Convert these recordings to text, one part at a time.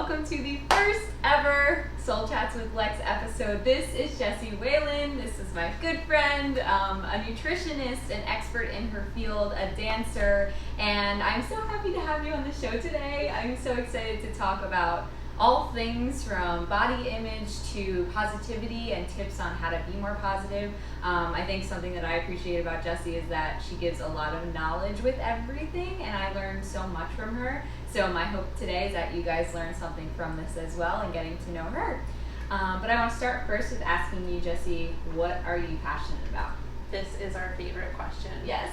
welcome to the first ever Soul Chats with Lex episode. This is Jessie Whelan. This is my good friend, a nutritionist, an expert in her field, a dancer, and I'm so happy to have you on the show today. I'm so excited to talk about all things from body image to positivity and tips on how to be more positive. I think something that I appreciate about Jessie is that she gives a lot of knowledge with everything, and I learned so much from her. So my hope today is that you guys learn something from this as well and getting to know her. But I want to start first with asking you, Jessie, what are you passionate about? This is our favorite question. Yes.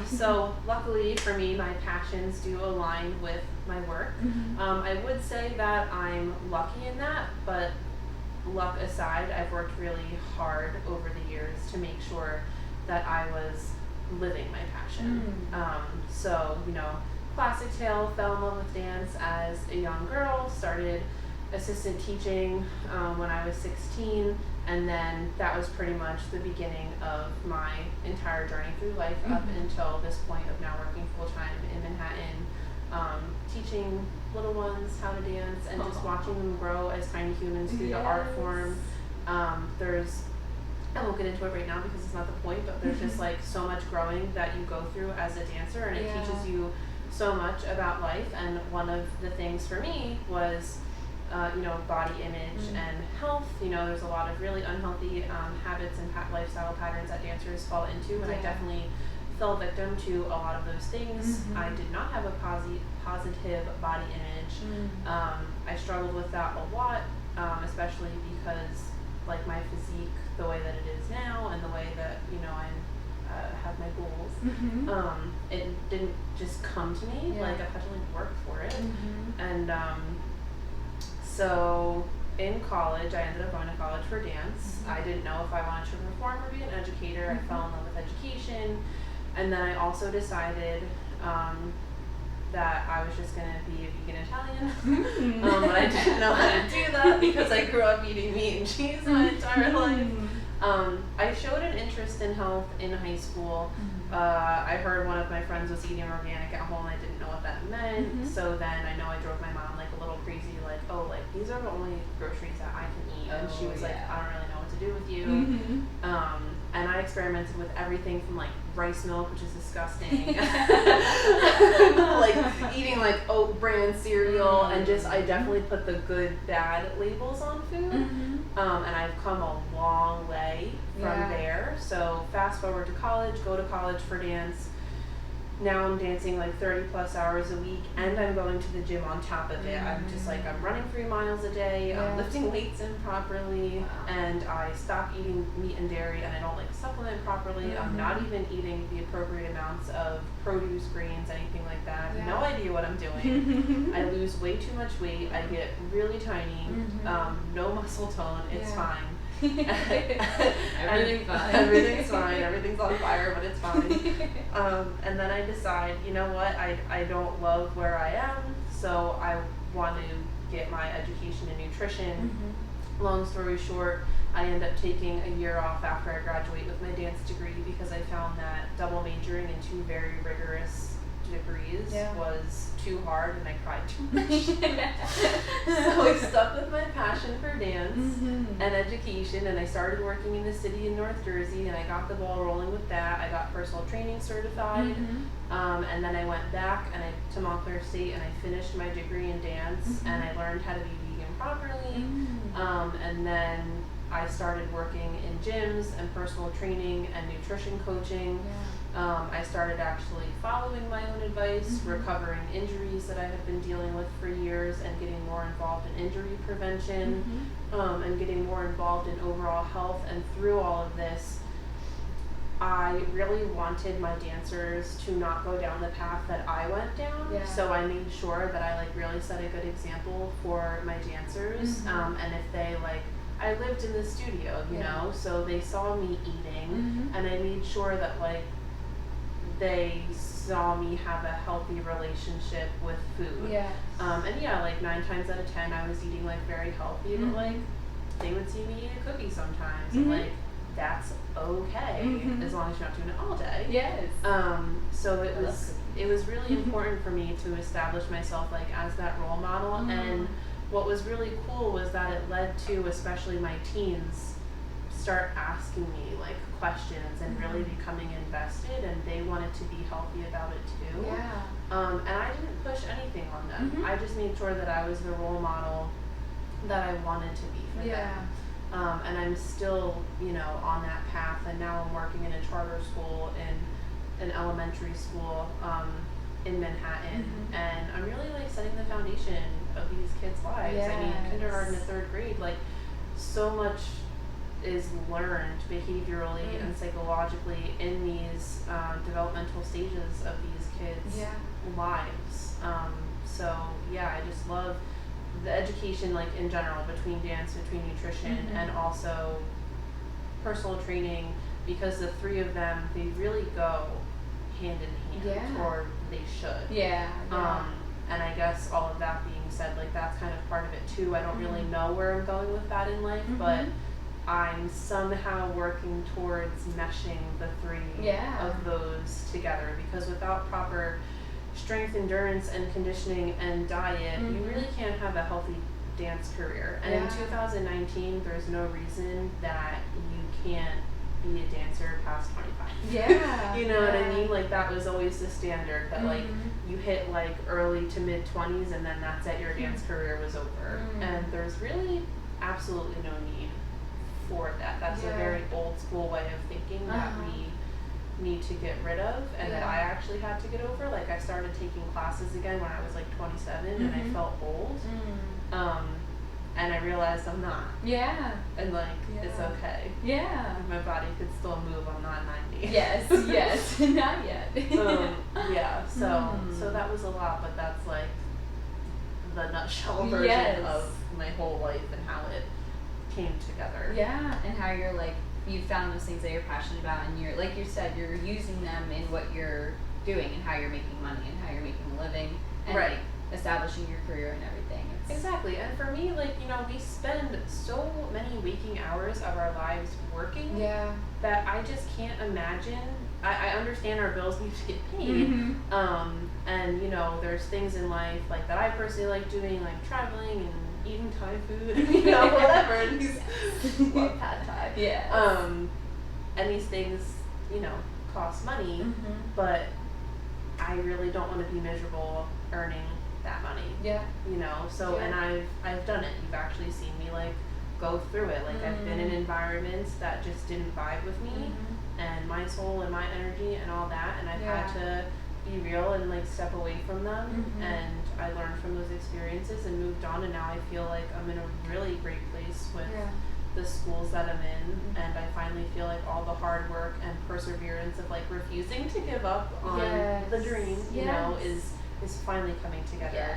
So luckily for me, my passions do align with my work. Mm-hmm. I would say that I'm lucky in that, but luck aside, I've worked really hard over the years to make sure that I was living my passion. So, classic tale, fell in love with dance as a young girl, started assistant teaching when I was 16, and then that was pretty much the beginning of my entire journey through life up until this point of now working full-time in Manhattan, teaching little ones how to dance and just watching them grow as tiny humans through the art form. I won't get into it right now because it's not the point, but there's just like so much growing that you go through as a dancer, and it teaches you so much about life. And one of the things for me was body image and health. There's a lot of really unhealthy habits and lifestyle patterns that dancers fall into, and I definitely fell victim to a lot of those things. I did not have a positive body image. I struggled with that a lot, especially because like my physique, the way that it is now, and the way that I have my goals, it didn't just come to me. Like I had to work for it, and so in college, I ended up going to college for dance. I didn't know if I wanted to perform or be an educator. I fell in love with education, and then I also decided that I was just going to be a vegan Italian, but I didn't know how to do that because I grew up eating meat and cheese my entire life. I showed an interest in health in high school. I heard one of my friends was eating organic at home. I didn't know what that meant. So then I know I drove my mom like a little crazy, like, oh, like these are the only groceries that I can eat. And she was like, I don't really know what to do with you. And I experimented with everything from like rice milk, which is disgusting, like eating like oat brand cereal, and I definitely put the good, bad labels on food. And I've come a long way from there. So fast forward to college, go to college for dance. Now I'm dancing like 30 plus hours a week, and I'm going to the gym on top of it. I'm just like, I'm running 3 miles a day, I'm lifting weights improperly, and I stop eating meat and dairy, and I don't like supplement properly. I'm not even eating the appropriate amounts of produce, grains, anything like that. No idea what I'm doing. I lose way too much weight. I get really tiny, no muscle tone. It's fine. Everything's fine. Everything's fine. Everything's on fire, but it's fine. And then I decide, you know what? I don't love where I am, so I want to get my education in nutrition. Long story short, I end up taking a year off after I graduate with my dance degree because I found that double majoring in 2 very rigorous degrees was too hard, and I cried too much. So I stuck with my passion for dance and education, and I started working in the city in North Jersey, and I got the ball rolling with that. I got personal training certified, and then I went back to Montclair State, and I finished my degree in dance, and I learned how to be vegan properly, and then I started working in gyms and personal training and nutrition coaching. I started actually following my own advice, recovering injuries that I have been dealing with for years, and getting more involved in injury prevention, and getting more involved in overall health. And through all of this, I really wanted my dancers to not go down the path that I went down. So I made sure that I really set a good example for my dancers. And if they I lived in the studio, you know, so they saw me eating, and I made sure that they saw me have a healthy relationship with food. And 9 times out of 10 I was eating very healthy, but they would see me eat a cookie sometimes, and that's okay as long as you're not doing it all day. So it was really important for me to establish myself as that role model, and what was really cool was that it led to, especially my teens, start asking me like questions and really becoming invested, and they wanted to be healthy about it too. Yeah. And I didn't push anything on them. I just made sure that I was the role model that I wanted to be for them. And I'm still, you know, on that path, and now I'm working in a charter school in an elementary school in Manhattan, and I'm really like setting the foundation of these kids' lives. I mean, kindergarten to third grade, like so much is learned behaviorally and psychologically in these developmental stages of these kids' lives. So yeah, I just love the education, like in general, between dance, between nutrition, and also personal training, because the three of them, they really go hand in hand, or they should. And I guess all of that being said, like that's kind of part of it too. I don't really know where I'm going with that in life, but I'm somehow working towards meshing the three of those together, because without proper strength, endurance, and conditioning and diet, you really can't have a healthy dance career. And in 2019, there's no reason that you can't be a dancer past 25. You know what I mean? Like that was always the standard, that like you hit like early to mid 20s and then that's it, your dance career was over. And there's really absolutely no need for that. That's a very old school way of thinking that we need to get rid of, and that I actually had to get over. Like I started taking classes again when I was like 27 and I felt old. And I realized I'm not. And like it's okay. My body could still move. I'm not 90. Not yet. So that was a lot, but that's like the nutshell version of my whole life and how it came together. And how you're like, you found those things that you're passionate about, and you're, like you said, you're using them in what you're doing and how you're making money and how you're making a living and like establishing your career and everything. Exactly. And for me, like, you know, we spend so many waking hours of our lives working that I just can't imagine. I understand our bills need to get paid. And, you know, there's things in life like that I personally like doing, like traveling and eating Thai food, you know, whatever. And love pad Thai. And these things, you know, cost money, but I really don't want to be miserable earning that money. You know, so and I've done it. You've actually seen me like go through it. Like I've been in environments that just didn't vibe with me and my soul and my energy and all that, and I've had to be real and like step away from them, and I learned from those experiences and moved on, and now I feel like I'm in a really great place with the schools that I'm in, and I finally feel like all the hard work and perseverance of like refusing to give up on the dream, you know, is finally coming together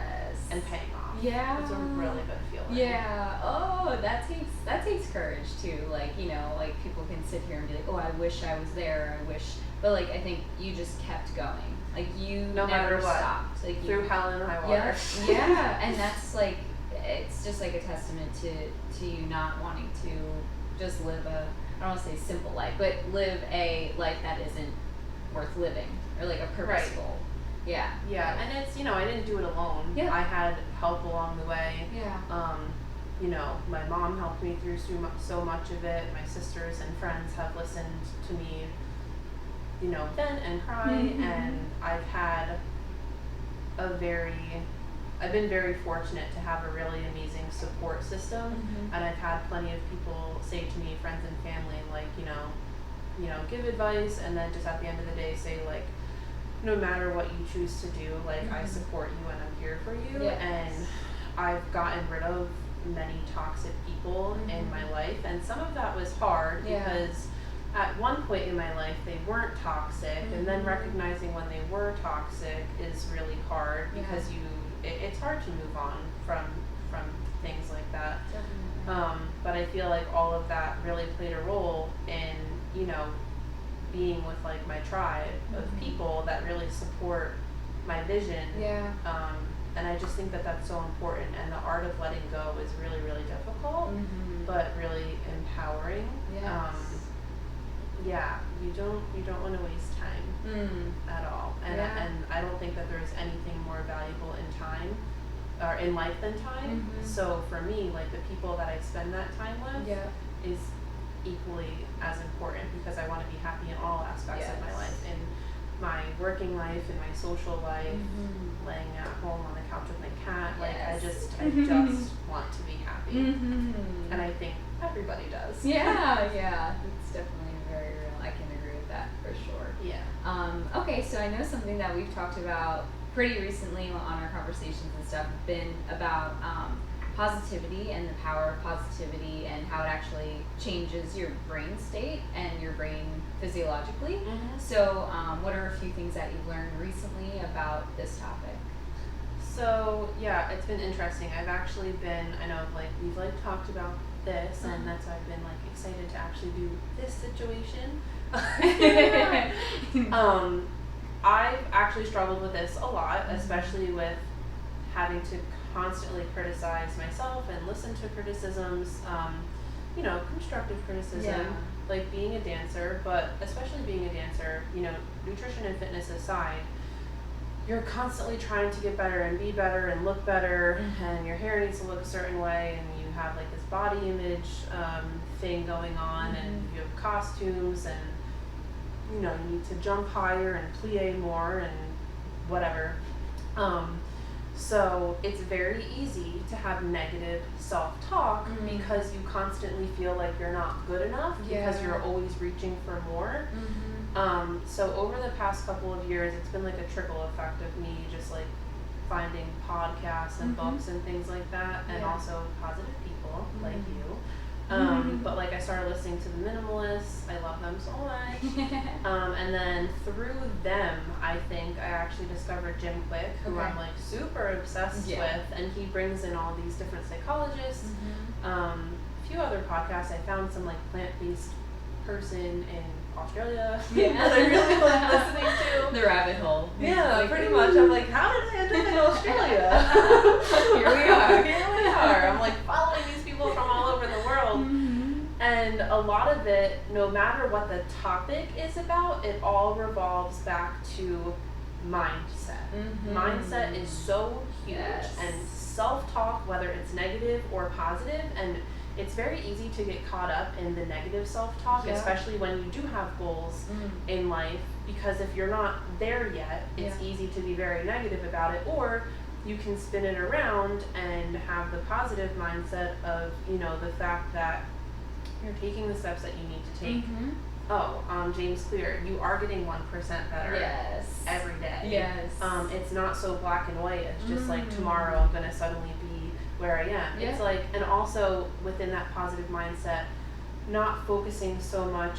and paying off. It's a really good feeling. Oh, that takes courage too. Like, you know, like people can sit here and be like, oh, I wish I was there, I wish, but like I think you just kept going. Like you no never matter what, stopped. Like through hell and high water. And that's like, it's just like a testament to you not wanting to just live a, I don't want to say simple life, but live a life that isn't worth living, or like a purposeful. And it's, you know, I didn't do it alone. I had help along the way. You know, my mom helped me through so much of it. My sisters and friends have listened to me, you know, vent and cry, and I've been very fortunate to have a really amazing support system, and I've had plenty of people say to me, friends and family, like, you know, give advice, and then just at the end of the day say like, no matter what you choose to do, like I support you and I'm here for you. And I've gotten rid of many toxic people in my life, and some of that was hard because at one point in my life they weren't toxic, and then recognizing when they were toxic is really hard because it's hard to move on from things like that. But I feel like all of that really played a role in, you know, being with like my tribe of people that really support my vision. And I just think that that's so important, and the art of letting go is really, really difficult, but really empowering. You don't want to waste time at all, and I don't think that there's anything more valuable in time or in life than time. So for me, like the people that I spend that time with is equally as important, because I want to be happy in all aspects of my life, in my working life, in my social life, laying at home on the couch with my cat. Like I just want to be happy, and I think everybody does. It's definitely very real. I can agree with that for sure. Okay, so I know something that we've talked about pretty recently on our conversations and stuff have been about positivity and the power of positivity and how it actually changes your brain state and your brain physiologically. So what are a few things that you've learned recently about this topic? So yeah, it's been interesting. I've actually been, I know like we've like talked about this, and that's why I've been like excited to actually do this situation. I've actually struggled with this a lot, especially with having to constantly criticize myself and listen to criticisms, you know, constructive criticism, like being a dancer, but especially being a dancer, you know, nutrition and fitness aside, you're constantly trying to get better and be better and look better, and your hair needs to look a certain way, and you have like this body image thing going on, and you have costumes, and you know, you need to jump higher and plie more and whatever. So it's very easy to have negative self-talk because you constantly feel like you're not good enough, because you're always reaching for more. So over the past couple of years, it's been like a trickle effect of me just like finding podcasts and books and things like that, and also positive people like you. But like I started listening to the minimalists. I love them so much. And then through them, I think I actually discovered Jim Quick, who I'm like super obsessed with, and he brings in all these different psychologists. A few other podcasts. I found some like plant-based person in Australia that I really like listening to. The rabbit hole. Yeah, like, pretty much. I'm like, how did I end up in Australia? Here we are. I'm like following these people from all over the world. And a lot of it, no matter what the topic is about, it all revolves back to mindset. Mindset is so huge, and self-talk, whether it's negative or positive, and it's very easy to get caught up in the negative self-talk, especially when you do have goals in life, because if you're not there yet, it's easy to be very negative about it, or you can spin it around and have the positive mindset of, you know, the fact that you're taking the steps that you need to take. James Clear, you are getting 1% better every day. It's not so black and white. It's just like tomorrow I'm going to suddenly be where I am. It's like, and also within that positive mindset, not focusing so much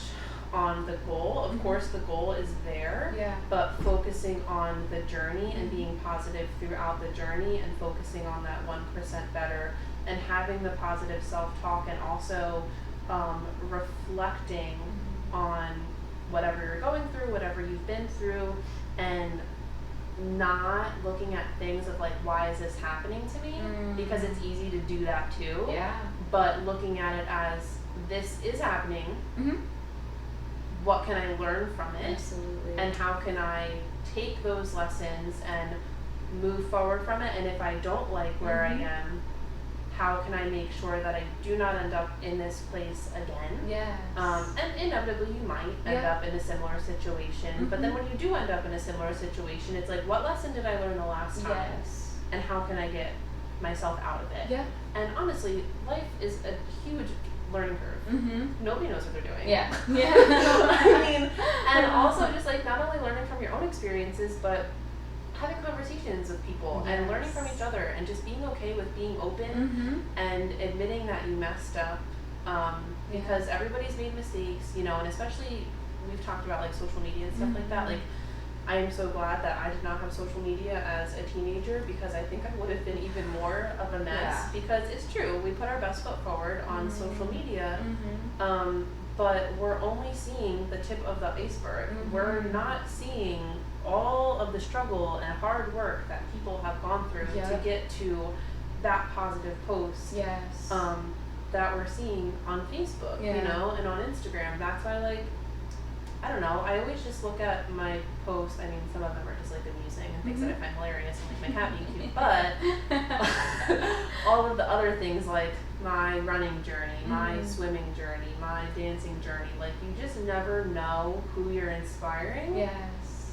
on the goal. Of course the goal is there, but focusing on the journey and being positive throughout the journey, and focusing on that 1% better, and having the positive self-talk, and also reflecting on whatever you're going through, whatever you've been through, and not looking at things of like, why is this happening to me? Because it's easy to do that too. But looking at it as, this is happening. What can I learn from it? And how can I take those lessons and move forward from it? And if I don't like where I am, how can I make sure that I do not end up in this place again? And inevitably you might end up in a similar situation, but then when you do end up in a similar situation, it's like, what lesson did I learn the last time? And how can I get myself out of it? And honestly, life is a huge learning curve. Nobody knows what they're doing. I mean, and also just like not only learning from your own experiences, but having conversations with people and learning from each other, and just being okay with being open and admitting that you messed up, because everybody's made mistakes, you know, and especially we've talked about like social media and stuff like that. Like, I am so glad that I did not have social media as a teenager, because I think I would have been even more of a mess, because it's true, we put our best foot forward on social media, but we're only seeing the tip of the iceberg. We're not seeing all of the struggle and hard work that people have gone through to get to that positive post that we're seeing on Facebook, you know, and on Instagram. That's why, like, I don't know. I always just look at my posts. I mean, some of them are just like amusing and things that I find hilarious and like my cat being cute. But all of the other things like my running journey, my swimming journey, my dancing journey, like you just never know who you're inspiring. Yes.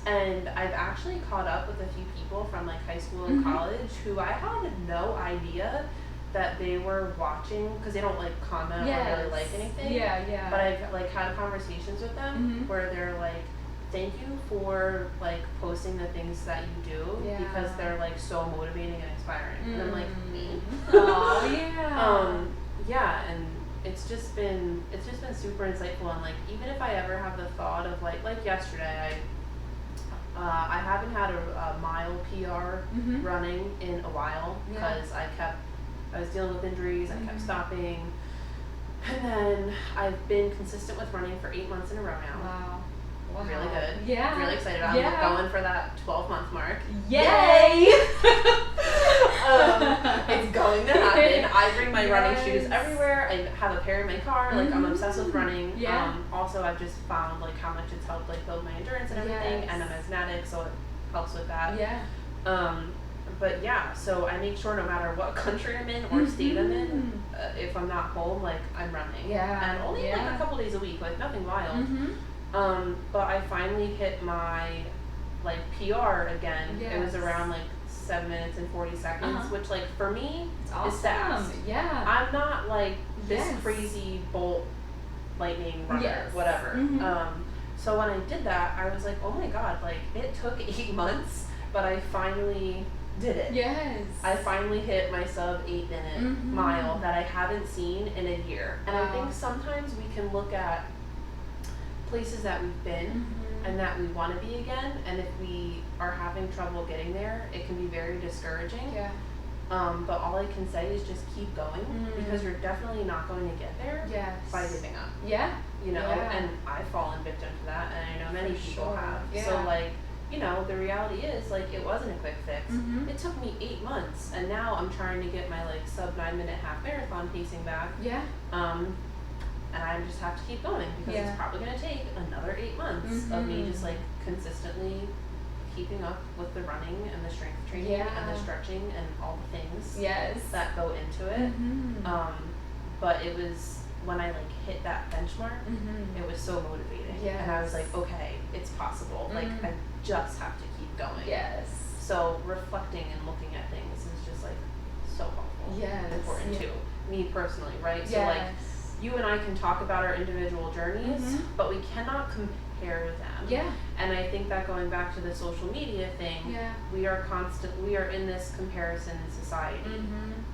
And I've actually caught up with a few people from like high school and college who I had no idea that they were watching, because they don't like comment or really like anything. Yeah. But I've like had conversations with them where they're like, thank you for like posting the things that you do because they're like so motivating and inspiring. And I'm like, me. Oh yeah. Yeah, and it's just been super insightful. And like even if I ever have the thought of like yesterday, I haven't had a mile PR running in a while because I was dealing with injuries, I kept stopping. And then I've been consistent with running for 8 months in a row now. Wow. Really good. Yeah. Really excited. I'm going for that 12-month mark. Yay! It's going to happen. I bring my running shoes everywhere. I have a pair in my car. Like I'm obsessed with running. Yeah. Also, I've just found like how much it's helped like build my endurance and everything. And I'm asthmatic, so it helps with that. Yeah. But yeah, so I make sure no matter what country I'm in or state I'm in, if I'm not home, like I'm running. Yeah. And only like a couple days a week, like nothing wild. But I finally hit my like PR again. Yes. It was around like 7 minutes and 40 seconds, which like for me awesome. is fast. Yeah. I'm not like this crazy bolt lightning runner, whatever. So when I did that, I was like, oh my god, like it took 8 months, but I finally did it. Yes. I finally hit my sub 8 minute mile that I haven't seen in a year. And I think sometimes we can look at places that we've been and that we want to be again, and if we are having trouble getting there, it can be very discouraging. Yeah. But all I can say is just keep going because you're definitely not going to get there by giving up. Yeah. You know, and I've fallen victim to that, and I know many people have. Yeah. So like, you know, the reality is like it wasn't a quick fix. It took me 8 months, and now I'm trying to get my like sub 9 minute half marathon pacing back. Yeah. And I just have to keep going because it's probably going to take another 8 months of me just like consistently keeping up with the running and the strength training and the stretching and all the things that go into it. But it was when I like hit that benchmark, it was so motivating. And I was like, okay, it's possible. Like I just have to keep going. Yes. So reflecting and looking at things is just like so helpful. And important to me personally, right? So like you and I can talk about our individual journeys, but we cannot compare them. Yeah. And I think that going back to the social media thing, we are in this comparison society.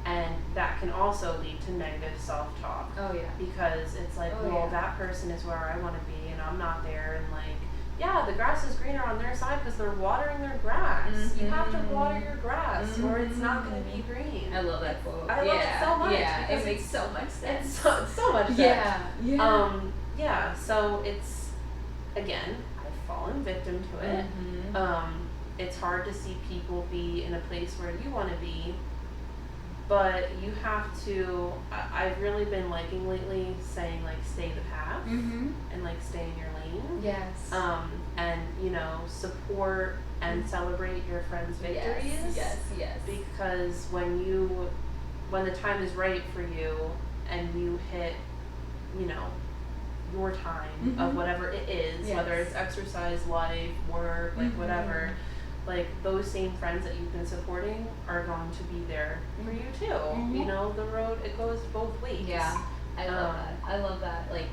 And that can also lead to negative self-talk. Oh yeah. Because it's like, that person is where I want to be and I'm not there, and like, yeah, the grass is greener on their side because they're watering their grass. You have to water your grass or it's not going to be green. I love that quote. I love it so much. Yeah, it makes so much sense. It's so much sense. Yeah, so it's, again, I've fallen victim to it. It's hard to see people be in a place where you want to be, but you have to, I've really been liking lately saying like stay the path and like stay in your lane. Yes. And you know, support and celebrate your friends' victories. Yes. Because when the time is right for you and you hit, you know, your time of whatever it is, whether it's exercise, life, work, like whatever, like those same friends that you've been supporting are going to be there for you too. You know, the road, it goes both ways. Yeah, I love that. I love that. Like,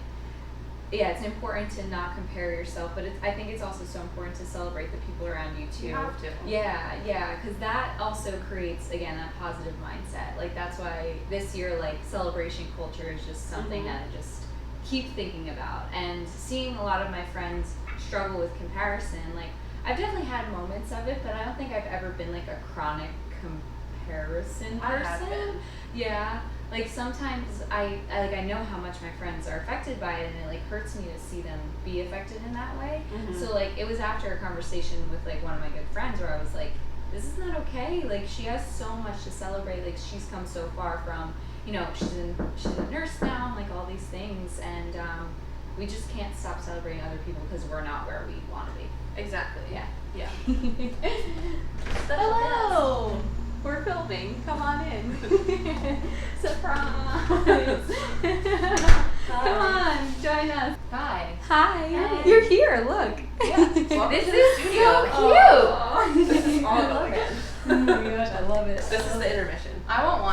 yeah, it's important to not compare yourself, but I think it's also so important to celebrate the people around you too. You have to. Yeah, because that also creates, again, that positive mindset. Like, that's why this year, like, celebration culture is just something that I just keep thinking about. And seeing a lot of my friends struggle with comparison, like, I've definitely had moments of it, but I don't think I've ever been like a chronic comparison person. I have been. Yeah. Like sometimes I know how much my friends are affected by it, and it like hurts me to see them be affected in that way. So like it was after a conversation with like one of my good friends where I was like, this is not okay. Like she has so much to celebrate. Like she's come so far from, you know, she's a nurse now, and like all these things, and we just can't stop celebrating other people because we're not where we want to be. Exactly. Yeah. Yeah. Hello. We're filming. Come on in. Surprise. Come on, join us. Hi. Hi. Hi. You're here. Look. Yeah. Welcome This to is the studio. so cute. This is all I love going it. in. Oh my gosh, I love it. This is the intermission. I want one.